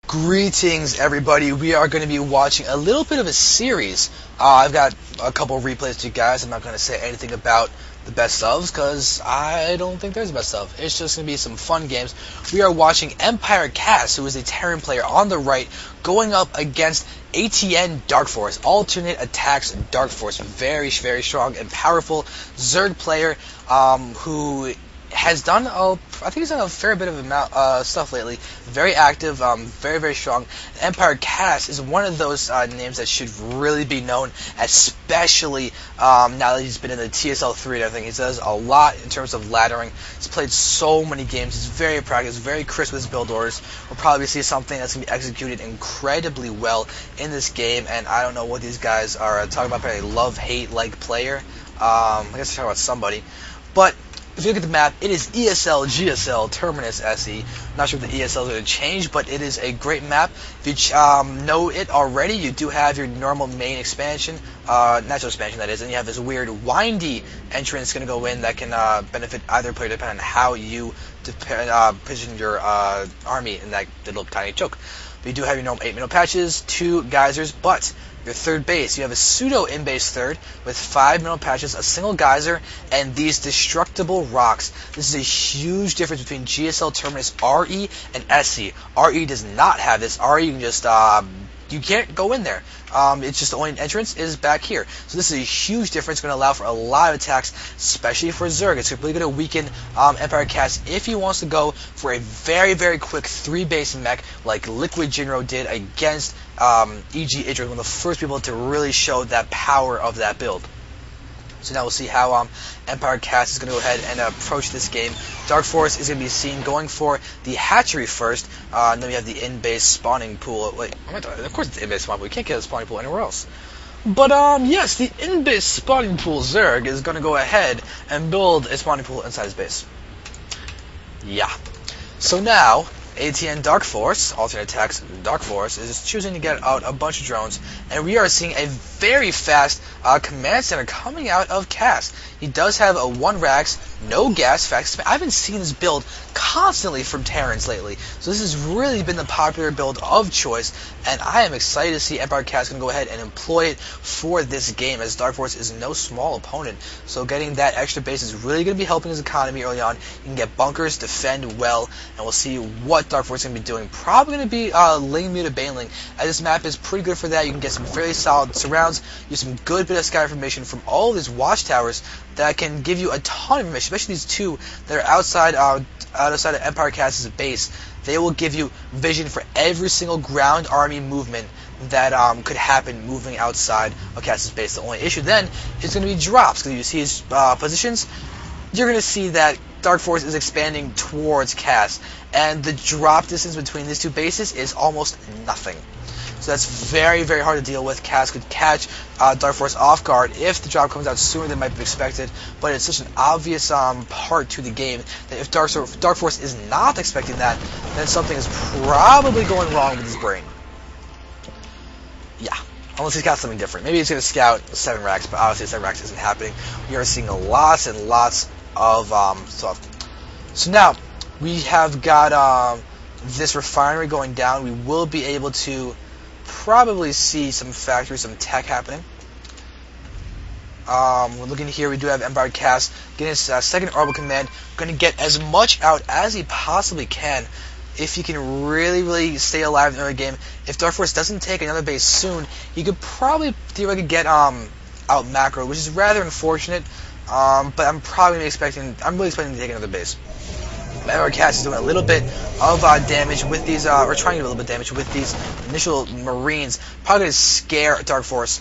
Greetings, everybody. We are going to be watching a little bit of a series. I've got a couple of replays to you guys. I'm not going to say anything about the best ofs because I don't think there's a best of. It's just going to be some fun games. We are watching EmpireKas, who is a Terran player on the right, going up against aTnDarKFoRcE, Alternate Attax Darkforce. Very, very strong and powerful Zerg player who has done I think he's done a fair bit of stuff lately. Very active, very, very strong. EmpireKas is one of those names that should really be known, especially now that he's been in the TSL 3 and everything. He does a lot in terms of laddering. He's played so many games. He's very practiced, very crisp with his build orders. We'll probably see something that's going to be executed incredibly well in this game, and I don't know what these guys are talking about, a love-hate-like player. I guess they're talking about somebody. But if you look at the map, it is ESL, GSL, Terminus, SE. Not sure if the ESL is going to change, but it is a great map. If you know it already, you do have your normal main expansion, natural expansion that is, and you have this weird windy entrance going to go in that can benefit either player depending on how you position your army in that little tiny choke. But you do have your normal 8 mineral patches, 2 geysers, but your third base, you have a pseudo in-base third with 5 mineral patches, a single geyser, and these destructible rocks. This is a huge difference between GSL, Terminus, RE, and SE. RE does not have this. RE, you can just, you can't go in there. It's just the only entrance is back here. So this is a huge difference, going to allow for a lot of attacks, especially for Zerg. It's really going to weaken EmpireKas if he wants to go for a very, very quick 3-base mech like Liquid Jinro did against EG Idris, one of the first people to really show that power of that build. So now we'll see how EmpireKas is going to go ahead and approach this game. Darkforce is going to be seen going for the hatchery first, and then we have the in-base spawning pool. Wait, of course it's in-base spawning pool. We can't get a spawning pool anywhere else. But yes, the in-base spawning pool Zerg is going to go ahead and build a spawning pool inside his base. Yeah. So now aTnDarKFoRcE, Alternate Attax Darkforce, is choosing to get out a bunch of drones, and we are seeing a very fast command center coming out of Kas. He does have a 1 Rax, no gas facts. I've been seeing this build constantly from Terrans lately, so this has really been the popular build of choice, and I am excited to see EmpireKas going to go ahead and employ it for this game, as Darkforce is no small opponent, so getting that extra base is really going to be helping his economy early on. You can get bunkers, defend well, and we'll see what Darkforce is going to be doing. Probably going to be Ling Muta Baneling, as this map is pretty good for that. You can get some fairly solid surrounds, use some good bit of sky information from all of these watchtowers that can give you a ton of information, especially these 2 that are outside of EmpireKas' base. They will give you vision for every single ground army movement that could happen moving outside of Kas' base. The only issue then is going to be drops, because you see his positions, you're going to see that Darkforce is expanding towards Kas, and the drop distance between these 2 bases is almost nothing. So that's very, very hard to deal with. Kas could catch Darkforce off guard if the drop comes out sooner than might be expected, but it's such an obvious part to the game that if Darkforce is not expecting that, then something is probably going wrong with his brain. Yeah. Unless he's got something different. Maybe he's going to scout 7 racks, but obviously 7 racks isn't happening. We are seeing lots and lots of stuff. So now, we have got this refinery going down. We will be able to probably see some factories, some tech happening. We're looking here, we do have EmpireKas getting his second orbital command, going to get as much out as he possibly can. If he can really, really stay alive in the early game, if Darkforce doesn't take another base soon, he could probably theoretically get out macro, which is rather unfortunate. But I'm really expecting to take another base. EmpireKas is doing a little bit of damage with these, or trying to do a little bit of damage with these initial Marines. Probably going to scare Darkforce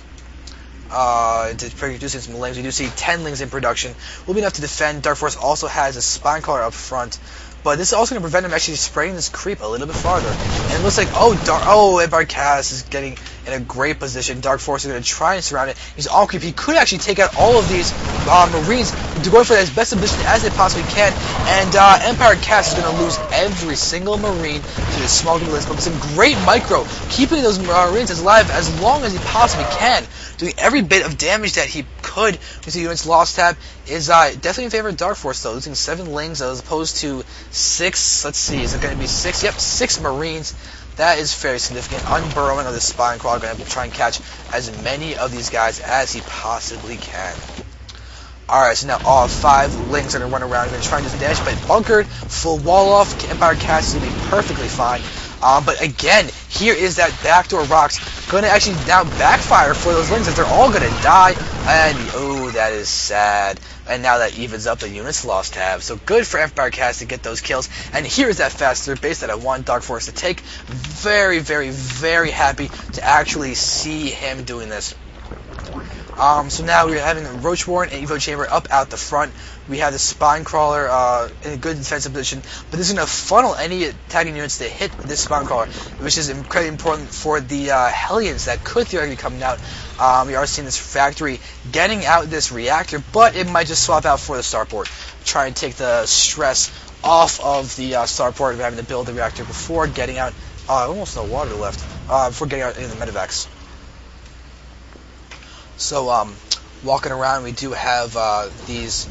into producing some lings. We do see 10 lings in production. Will be enough to defend. Darkforce also has a spine collar up front, but this is also going to prevent him actually spreading this creep a little bit farther. And it looks like, EmpireKas is getting in a great position. Darkforce is going to try and surround it. He's on creep. He could actually take out all of these Marines to go for as best of position as they possibly can. And EmpireKas is going to lose every single Marine to this small group of lists. But it's a great micro, keeping those Marines alive as long as he possibly can, doing every bit of damage that he could. We see units lost tab is definitely in favor of Darkforce, though, losing 7 lings as opposed to 6. Let's see, is it going to be 6? Yep, 6 Marines. That is very significant. Unburrowing of the spine crawler, going to try and catch as many of these guys as he possibly can. Alright, so now all 5 Lings are going to run around. Going to try and do some damage, but bunkered, full wall off. EmpireKas is going to be perfectly fine. But again, here is that backdoor rocks going to actually now backfire for those Lings as they're all going to die. And, oh, that is sad. And now that evens up the units lost tab. So good for EmpireKas to get those kills. And here's that fast third base that I want Darkforce to take. Very, very, very happy to actually see him doing this. So now we're having the Roach Warren and Evo Chamber up out the front. We have the Spine Crawler in a good defensive position, but this is going to funnel any attacking units to hit this Spine Crawler, which is incredibly important for the Hellions that could theoretically be coming out. We are seeing this factory getting out this reactor, but it might just swap out for the starport. Try and take the stress off of the starport of having to build the reactor before getting out. Almost no water left. Before getting out into the medevacs. So, walking around, we do have these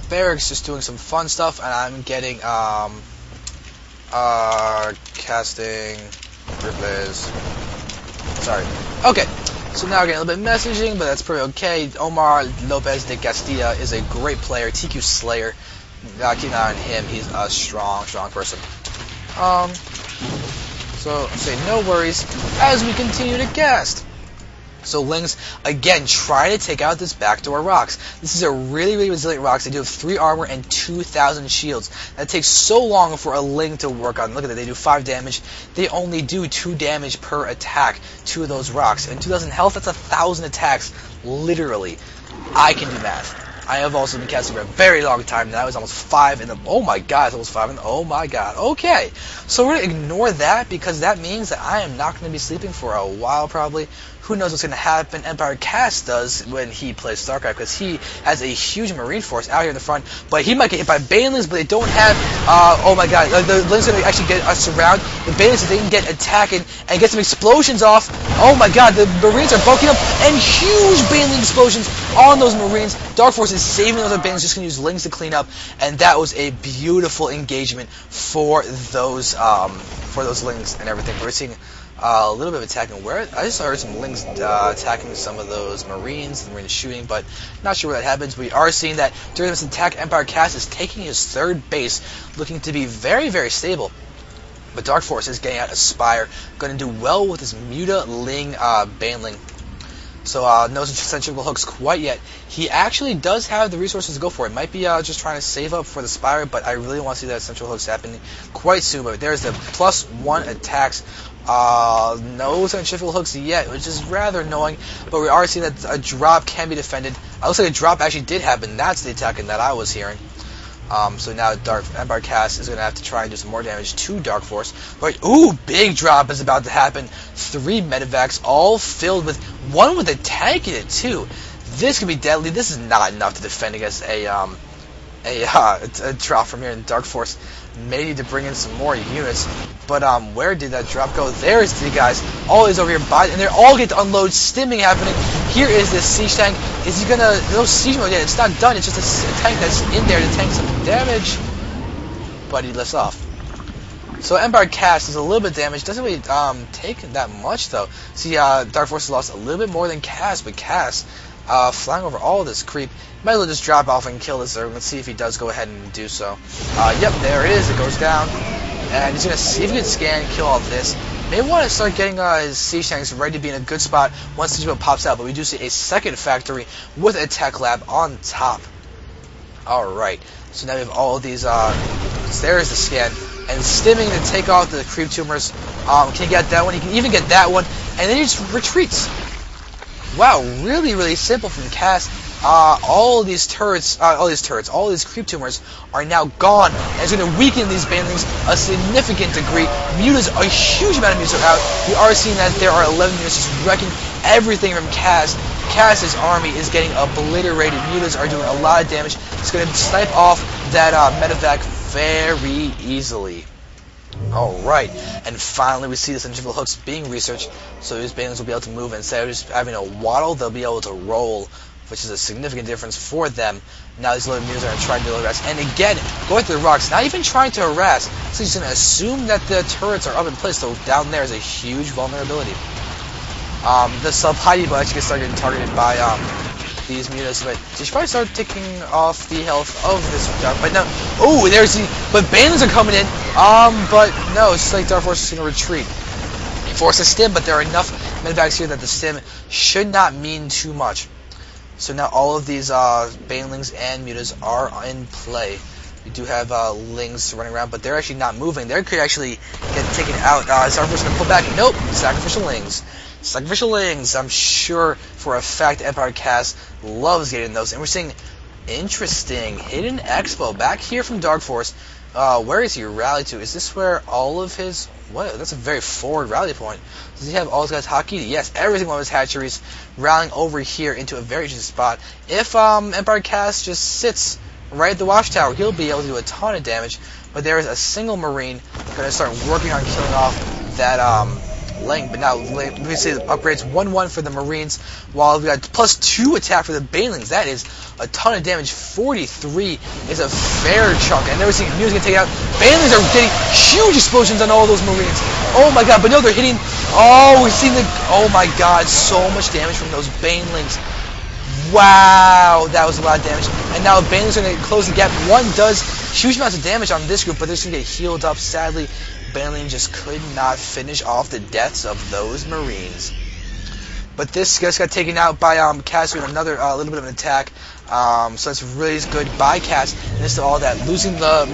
barracks just doing some fun stuff, and I'm getting casting replays. Sorry. Okay, so now we're getting a little bit of messaging, but that's pretty okay. Omar Lopez de Castilla is a great player, TQ Slayer. Keep an eye on him. He's a strong person. So say no worries as we continue to cast. So Lings, again, try to take out this backdoor rocks. This is a really, really resilient rocks. They do have 3 armor and 2,000 shields. That takes so long for a Ling to work on. Look at that, they do 5 damage. They only do 2 damage per attack to those rocks. And 2,000 health, that's 1,000 attacks, literally. I can do math. I have also been casting for a very long time now. It's almost 5 in the... Oh my god, it's almost 5 in the... Oh my god. Okay. So we're going to ignore that because that means that I am not going to be sleeping for a while probably. Who knows what's going to happen? EmpireKas does when he plays StarCraft because he has a huge Marine force out here in the front. But he might get hit by Banelings, but they don't have... oh my god. The Lings are going to actually get us surround. The Banelings, they can get attacking and get some explosions off. Oh my god. The Marines are bulking up and huge Baneling explosions on those Marines. Darkforce is saving those Banelings, just going to use Lings to clean up. And that was a beautiful engagement for those Lings and everything. We're seeing... a little bit of attacking. Where I just heard some Lings attacking some of those Marines. The Marine is shooting, but not sure where that happens. We are seeing that during this attack, EmpireKas is taking his 3rd base, looking to be very, very stable. But Darkforce is getting out a Spire, going to do well with his Muta Ling Baneling. So no centrifugal hooks quite yet. He actually does have the resources to go for it. Might be just trying to save up for the Spire, but I really want to see that central hooks happen quite soon. But there's the +1 attacks. No centrifugal hooks yet, which is rather annoying, but we are seeing that a drop can be defended. It looks like a drop actually did happen. That's the attacking that I was hearing. So now EmpireKas is going to have to try and do some more damage to Darkforce. But, ooh, big drop is about to happen. 3 medevacs, all filled with... 1 with a tank in it, too. This could be deadly. This is not enough to defend against a drop from here in Darkforce. May need to bring in some more units. But where did that drop go? There's the guys. All these over here by, and they're all get to unload. Stimming happening. Here is this siege tank. Is he gonna... No siege mode yet. It's not done. It's just a tank that's in there to tank some damage. But he lifts off. So EmpireKas is a little bit damaged. Doesn't really take that much though. See, Darkforce has lost a little bit more than Kas, but Kas flying over all of this creep. Might as well just drop off and kill this Zerg. Let's see if he does go ahead and do so. Yep, there it is. It goes down. And he's going to see if he can scan and kill all of this. May want to start getting his siege tanks ready to be in a good spot once siege mode pops out. But we do see a 2nd factory with a tech lab on top. Alright. So now we have all of these... there's the scan. And stimming to take off the creep tumors. Can he get that one? He can even get that one. And then he just retreats. Wow, really, really simple from Kas. All these creep tumors are now gone, and it's going to weaken these Banelings a significant degree. A huge amount of mutas are out. We are seeing that there are 11 units just wrecking everything from Kas. Kas's army is getting obliterated. Mutas are doing a lot of damage. It's going to snipe off that medevac very easily. Alright, and finally we see the centrifugal hooks being researched, so these Banelings will be able to move, and instead of just having a waddle, they'll be able to roll which is a significant difference for them. Now these little mules are trying to harass, and again, going through the rocks, not even trying to harass, so he's going to assume that the turrets are up in place, so down there is a huge vulnerability. The sub-high will actually get started getting targeted by these mutas, but they should probably start taking off the health of this dark. But no, oh, there's the, but banelings are coming in. But no, it's just like Darkforce is going to retreat. He forces a stim, but there are enough medevacs here that the stim should not mean too much. So now all of these banelings and mutas are in play. We do have lings running around, but they're actually not moving. They could actually get taken out. Darkforce is going to pull back. Nope, sacrificial lings. Sacrificial lings, I'm sure for a fact EmpireKas loves getting those. And we're seeing interesting hidden expo back here from Darkforce. Where is he rallied to? Is this where all of his... What? That's a very forward rally point. Does he have all his guys hotkeyed? Yes, every single one of his hatcheries rallying over here into a very interesting spot. If EmpireKas just sits right at the watchtower, he'll be able to do a ton of damage. But there is a single Marine going to start working on killing off that... Ling, but now we see the upgrades 1-1 for the Marines, while we got +2 attack for the Banelings. That is a ton of damage. 43 is a fair chunk, and there we're seeing Muse gonna take it out. Banelings are getting huge explosions on all those Marines. Oh my god! But no, they're hitting. Oh, we're seeing the. Oh my god! So much damage from those Banelings. Wow, that was a lot of damage. And now Banelings are gonna close the gap. One does huge amounts of damage on this group, but they're just gonna get healed up. Sadly, Baneling just could not finish off the deaths of those Marines. But this just got taken out by Kas with another little bit of an attack. So that's really good by Kas. And this is all that. Losing the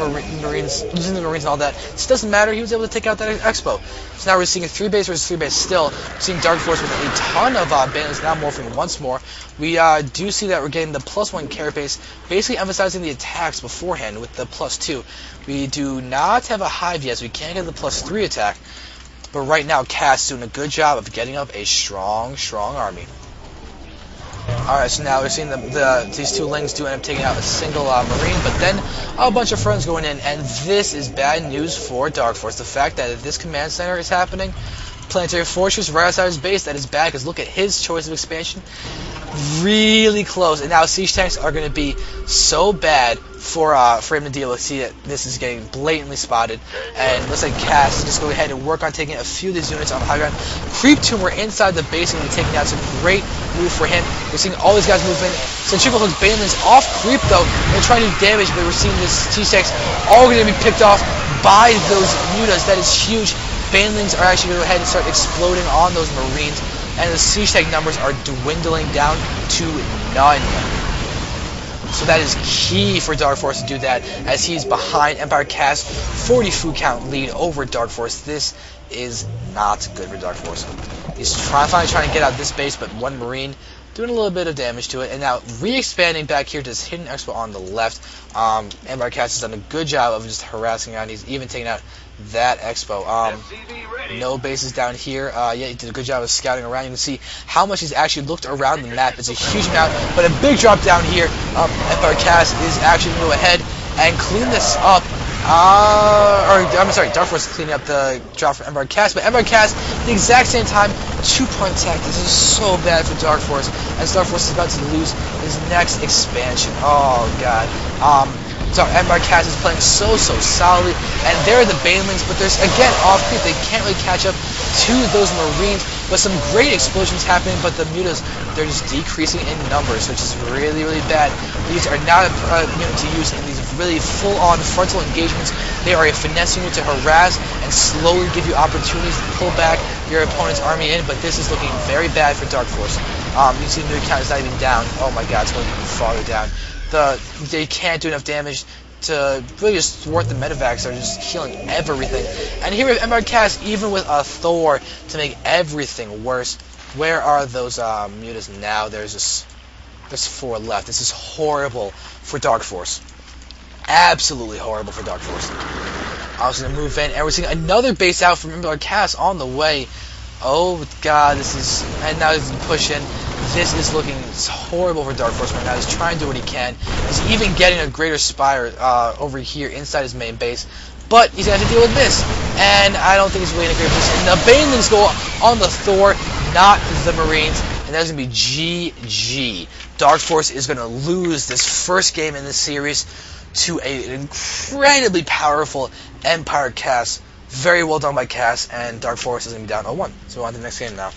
Marines and all that. This doesn't matter. He was able to take out that expo. So now we're seeing a 3-base versus 3-base still. We're seeing Darkforce with a ton of Banelings now morphing once more. We do see that we're getting the +1 carry base, basically emphasizing the attacks beforehand with the +2. We do not have a hive yet, so we can't get the +3 attack. But right now, Kas is doing a good job of getting up a strong army. Alright, so now we're seeing these two lings do end up taking out a single Marine, but then a bunch of friends going in, and this is bad news for Darkforce. The fact that this command center is happening, Planetary Fortress right outside his base, that is bad, because look at his choice of expansion. Really close, and now siege tanks are going to be so bad for him to deal with. See that this is getting blatantly spotted, and looks like Kas just go ahead and work on taking a few of these units on the high ground. Creep Tumor inside the base and taking out some great move for him. We're seeing all these guys move in. Centrifugal Hook's Banelings off creep though, and trying to do damage, but we're seeing this siege tanks all going to be picked off by those mutas. That is huge. Banelings are actually going to go ahead and start exploding on those Marines, and the siege tank numbers are dwindling down to none. So that is key for Darkforce to do that, as he's behind EmpireKas, 40 food count lead over Darkforce. This is not good for Darkforce. He's finally trying to get out of this base, but one Marine doing a little bit of damage to it, and now re-expanding back here to this hidden expo on the left. EmpireKas has done a good job of just harassing around. He's even taking out that expo. No bases down here. Yeah, he did a good job of scouting around. You can see how much he's actually looked around the map. It's a huge amount, but a big drop down here. EmpireKas is actually going to go ahead and clean this up. I'm sorry, Darkforce is cleaning up the drop for EmpireKas, but EmpireKas, at the exact same time, 2-point attack. This is so bad for Darkforce, as Darkforce is about to lose his next expansion. Oh, God. So EmpireKas is playing so solidly, and there are the Banelings, but there's, again, off-creep. They can't really catch up to those Marines, but some great explosions happening, but the mutas, they're just decreasing in numbers, which is really bad. These are not a unit to use in these really full-on frontal engagements. They are a finesse unit to harass and slowly give you opportunities to pull back your opponent's army in, but this is looking very bad for Darkforce. You can see the unit count is not even down. Oh my god, it's going even farther down. They can't do enough damage to really just thwart the medevacs. They're just healing everything. And here we have EmpireKas, even with a Thor, to make everything worse. Where are those mutas now? There's 4 left. This is horrible for Darkforce. Absolutely horrible for Darkforce. I was going to move in, and we're seeing another base out from EmpireKas on the way. Oh god, this is... And now he's pushing. This is looking horrible for Darkforce right now. He's trying to do what he can. He's even getting a greater spire over here inside his main base. But he's going to have to deal with this. And I don't think he's really in a great position. The Banelings go on the Thor, not the Marines. and that's going to be GG. Darkforce is going to lose this first game in this series to an incredibly powerful EmpireKas. Very well done by Cass, and Darkforce is going to be down 0-1. So we're on to the next game now.